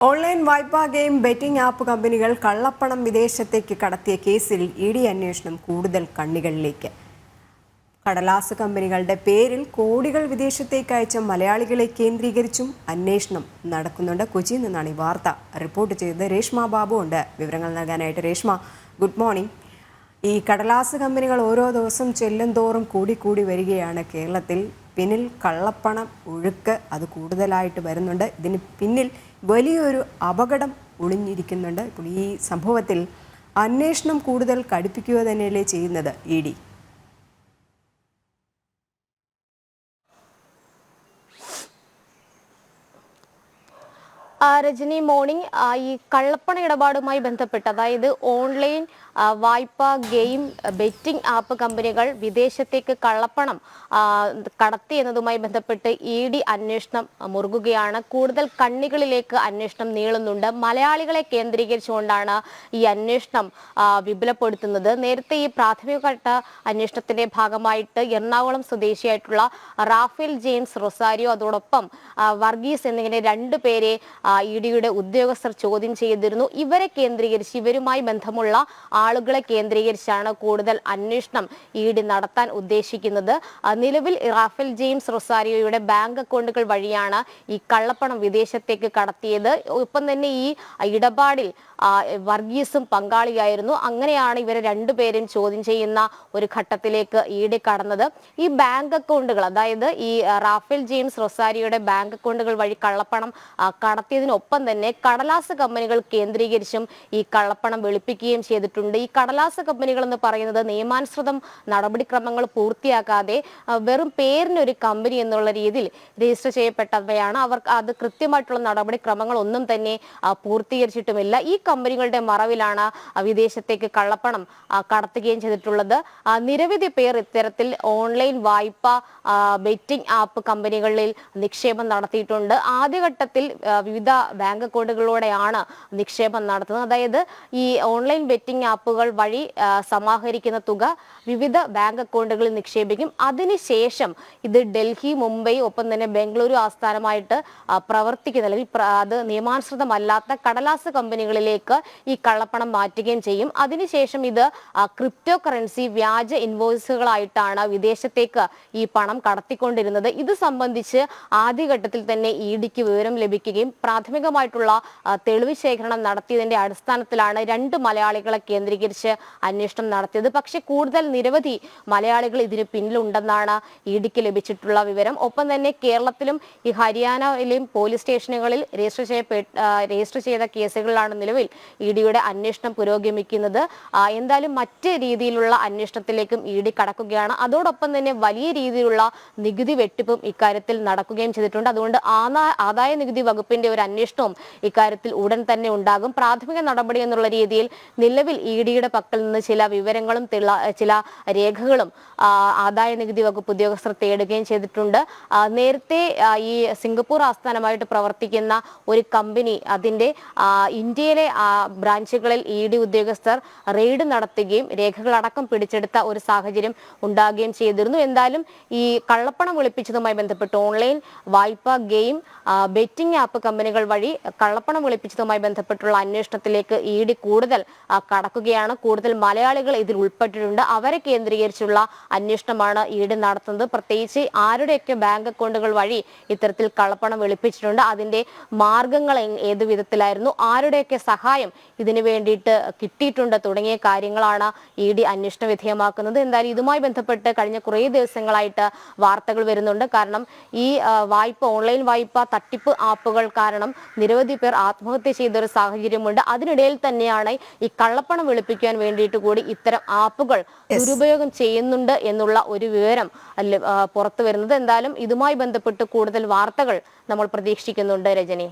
Online വായ്പാ game betting app കമ്പനികൾ കള്ളപ്പണം വിദേശത്തേക്ക് കടത്തിയ കേസിൽ ഇഡി അന്വേഷണം കൂടുതൽ കണ്ണികളിലേക്ക്. കടലാസ് കമ്പനികളുടെ പേരിൽ കോടികൾ വിദേശത്തേക്ക് അയച്ച മലയാളികളെ കേന്ദ്രീകരിച്ചും അന്വേഷണം നടക്കുന്നുണ്ട്. കൊച്ചിയിൽ നിന്നാണ് ഈ വാർത്ത റിപ്പോർട്ട് ചെയ്തത്. രേഷ്മ ബാബു ഉണ്ട് വിവരങ്ങൾ നൽകാനായിട്ട്. Reshma, good morning. ഈ കടലാസ് കമ്പനികൾ ഓരോ ദിവസം ചെല്ലും തോറും കൂടി വരികയാണ്. കേരളത്തിൽ പിന്നിൽ കള്ളപ്പണം ഒഴുക്ക് അത് കൂടുതലായിട്ട് വരുന്നുണ്ട്. ഇതിന് പിന്നിൽ വലിയൊരു അപകടം ഒളിഞ്ഞിരിക്കുന്നുണ്ട്. ഇപ്പോൾ ഈ സംഭവത്തിൽ അന്വേഷണം കൂടുതൽ കടുപ്പിക്കുക തന്നെയല്ലേ ചെയ്യുന്നത് ഇഡി? രജനി, മോർണിംഗ്. ഈ കള്ളപ്പണ ഇടപാടുമായി ബന്ധപ്പെട്ട്, അതായത് ഓൺലൈൻ വായ്പ ഗെയിം ബെറ്റിംഗ് ആപ്പ് കമ്പനികൾ വിദേശത്തേക്ക് കള്ളപ്പണം കടത്തി എന്നതുമായി ബന്ധപ്പെട്ട് ഇഡി അന്വേഷണം മുറുകുകയാണ്. കൂടുതൽ കണ്ണികളിലേക്ക് അന്വേഷണം നീളുന്നുണ്ട്. മലയാളികളെ കേന്ദ്രീകരിച്ചുകൊണ്ടാണ് ഈ അന്വേഷണം വിപുലപ്പെടുത്തുന്നത്. നേരത്തെ ഈ പ്രാഥമികഘട്ട അന്വേഷണത്തിന്റെ ഭാഗമായിട്ട് എറണാകുളം സ്വദേശിയായിട്ടുള്ള റാഫേൽ ജെയിംസ് റൊസാരിയോ, അതോടൊപ്പം വർഗീസ് എന്നിങ്ങനെ രണ്ടുപേരെ ഇഡിയുടെ ഉദ്യോഗസ്ഥർ ചോദ്യം ചെയ്തിരുന്നു. ഇവരെ കേന്ദ്രീകരിച്ച്, ഇവരുമായി ബന്ധമുള്ള ആളുകളെ കേന്ദ്രീകരിച്ചാണ് കൂടുതൽ അന്വേഷണം ഇഡി നടത്താൻ ഉദ്ദേശിക്കുന്നത്. നിലവിൽ റാഫേൽ ജെയിംസ് റൊസാരിയോയുടെ ബാങ്ക് അക്കൗണ്ടുകൾ വഴിയാണ് ഈ കള്ളപ്പണം വിദേശത്തേക്ക് കടത്തിയത്. ഒപ്പം തന്നെ ഈ ഇടപാടിൽ വർഗീസും പങ്കാളിയായിരുന്നു. അങ്ങനെയാണ് ഇവരെ രണ്ടുപേരും ചോദ്യം ചെയ്യുന്ന ഒരു ഘട്ടത്തിലേക്ക് ഇഡി കടന്നത്. ഈ ബാങ്ക് അക്കൗണ്ടുകൾ, അതായത് ഈ റാഫേൽ ജെയിംസ് റൊസാരിയോയുടെ ബാങ്ക് അക്കൗണ്ടുകൾ വഴി കള്ളപ്പണം കടത്തിയതിനൊപ്പം തന്നെ കടലാസ് കമ്പനികൾ കേന്ദ്രീകരിച്ചും ഈ കള്ളപ്പണം വെളുപ്പിക്കുകയും ചെയ്തിട്ടുണ്ട്. ഈ കടലാസ് കമ്പനികൾ എന്ന് പറയുന്നത് നിയമാനുസൃതം നടപടിക്രമങ്ങൾ പൂർത്തിയാക്കാതെ വെറും പേരിനൊരു കമ്പനി എന്നുള്ള രീതിയിൽ രജിസ്റ്റർ ചെയ്യപ്പെട്ടവയാണ്. അവർക്ക് അത് കൃത്യമായിട്ടുള്ള നടപടിക്രമങ്ങൾ ഒന്നും തന്നെ പൂർത്തീകരിച്ചിട്ടുമില്ല. ഈ കമ്പനികളുടെ മറവിലാണ് വിദേശത്തേക്ക് കള്ളപ്പണം കടത്തുകയും ചെയ്തിട്ടുള്ളത്. നിരവധി പേർ ഇത്തരത്തിൽ ഓൺലൈൻ വായ്പ ബെറ്റിംഗ് ആപ്പ് കമ്പനികളിൽ നിക്ഷേപം നടത്തിയിട്ടുണ്ട്. ആദ്യഘട്ടത്തിൽ വിവിധ ബാങ്ക് അക്കൗണ്ടുകളിലൂടെയാണ് നിക്ഷേപം നടത്തുന്നത്. അതായത് ഈ ഓൺലൈൻ ബെറ്റിംഗ് ആപ്പുകൾ വഴി സമാഹരിക്കുന്ന തുക വിവിധ ബാങ്ക് അക്കൗണ്ടുകളിൽ നിക്ഷേപിക്കും. അതിനുശേഷം ഇത് ഡൽഹി, മുംബൈ, ഒപ്പം തന്നെ ബംഗളൂരു ആസ്ഥാനമായിട്ട് പ്രവർത്തിക്കുന്ന, അല്ലെങ്കിൽ അത് നിയമാനുസൃതമല്ലാത്ത കടലാസ് കമ്പനികളിലേക്ക് ഈ കള്ളപ്പണം മാറ്റുകയും ചെയ്യും. അതിനുശേഷം ഇത് ക്രിപ്റ്റോ കറൻസി, വ്യാജ ഇൻവോയ്സുകളായിട്ടാണ് വിദേശത്തേക്ക് ഈ പണം കടത്തിക്കൊണ്ടിരുന്നത്. ഇത് സംബന്ധിച്ച് ആദ്യഘട്ടത്തിൽ തന്നെ ഇഡിക്ക് വിവരം ലഭിക്കുകയും പ്രാഥമികമായിട്ടുള്ള തെളിവ് ശേഖരണം നടത്തിയതിന്റെ അടിസ്ഥാനത്തിലാണ് രണ്ട് മലയാളികളെ കേന്ദ്രീകരിച്ച് അന്വേഷണം നടത്തിയത്. പക്ഷെ കൂടുതൽ നിരവധി മലയാളികൾ ഇതിന് പിന്നിലുണ്ടെന്നാണ് ഇഡിക്ക് ലഭിച്ചിട്ടുള്ള വിവരം. ഒപ്പം തന്നെ കേരളത്തിലും ഈ ഹരിയാനയിലെയും പോലീസ് സ്റ്റേഷനുകളിൽ രജിസ്റ്റർ ചെയ്ത കേസുകളിലാണ് നിലവിൽ ഇഡിയുടെ അന്വേഷണം പുരോഗമിക്കുന്നത്. എന്തായാലും മറ്റ് രീതിയിലുള്ള അന്വേഷണത്തിലേക്കും ഇഡി കടക്കുകയാണ്. അതോടൊപ്പം തന്നെ വലിയ രീതിയിലുള്ള നികുതി വെട്ടിപ്പും ഇക്കാര്യത്തിൽ നടക്കുകയും ചെയ്തിട്ടുണ്ട്. അതുകൊണ്ട് ആദായ നികുതി വകുപ്പിന്റെ ഒരു അന്വേഷണവും ഇക്കാര്യത്തിൽ ഉടൻ തന്നെ ഉണ്ടാകും. പ്രാഥമിക നടപടി എന്നുള്ള രീതിയിൽ നിലവിൽ ഇഡിയുടെ പക്കൽ നിന്ന് ചില വിവരങ്ങളും ചില രേഖകളും ആദായ നികുതി വകുപ്പ് ഉദ്യോഗസ്ഥർ തേടുകയും ചെയ്തിട്ടുണ്ട്. നേരത്തെ ഈ സിംഗപ്പൂർ ആസ്ഥാനമായിട്ട് പ്രവർത്തിക്കുന്ന ഒരു കമ്പനി, അതിന്റെ ഇന്ത്യയിലെ ബ്രാഞ്ചുകളിൽ ഇഡി ഉദ്യോഗസ്ഥർ റെയ്ഡ് നടത്തുകയും രേഖകളടക്കം പിടിച്ചെടുത്ത ഒരു സാഹചര്യം ഉണ്ടാകുകയും ചെയ്തിരുന്നു. എന്തായാലും ഈ കള്ളപ്പണം വെളുപ്പിച്ചതുമായി ബന്ധപ്പെട്ട് ഓൺലൈൻ വായ്പ ഗെയിം ബെറ്റിംഗ് ആപ്പ് കമ്പനികൾ വഴി കള്ളപ്പണം വെളുപ്പിച്ചതുമായി ബന്ധപ്പെട്ടുള്ള അന്വേഷണത്തിലേക്ക് ഇഡി കൂടുതൽ കടക്കുകയാണ്. കൂടുതൽ മലയാളികൾ ഇതിൽ ഉൾപ്പെട്ടിട്ടുണ്ട്. അവരെ കേന്ദ്രീകരിച്ചുള്ള അന്വേഷണമാണ് ഇഡി നടത്തുന്നത്. പ്രത്യേകിച്ച് ആരുടെയൊക്കെ ബാങ്ക് അക്കൗണ്ടുകൾ വഴി ഇത്തരത്തിൽ കള്ളപ്പണം വെളുപ്പിച്ചിട്ടുണ്ട്, അതിന്റെ മാർഗങ്ങൾ ഏതു വിധത്തിലായിരുന്നു, ആരുടെയൊക്കെ സഹായം ഇതിനു വേണ്ടിയിട്ട് കിട്ടിയിട്ടുണ്ട് തുടങ്ങിയ കാര്യങ്ങളാണ് ഇഡി അന്വേഷണ വിധേയമാക്കുന്നത്. എന്തായാലും ഇതുമായി ബന്ധപ്പെട്ട് കഴിഞ്ഞ കുറേ ദിവസങ്ങളായിട്ട് വാർത്തകൾ വരുന്നുണ്ട്. കാരണം ഈ ഓൺലൈൻ വായ്പ തട്ടിപ്പ് ആപ്പുകൾ കാരണം നിരവധി പേർ ആത്മഹത്യ ചെയ്ത ഒരു സാഹചര്യമുണ്ട്. അതിനിടയിൽ തന്നെയാണ് ഈ കള്ളപ്പണം വെളുപ്പിക്കാൻ വേണ്ടിയിട്ട് കൂടി ഇത്തരം ആപ്പുകൾ ദുരുപയോഗം ചെയ്യുന്നുണ്ട് എന്നുള്ള ഒരു വിവരം പുറത്തു വരുന്നത്. എന്തായാലും ഇതുമായി ബന്ധപ്പെട്ട് കൂടുതൽ വാർത്തകൾ നമ്മൾ പ്രതീക്ഷിക്കുന്നുണ്ട് രജനി.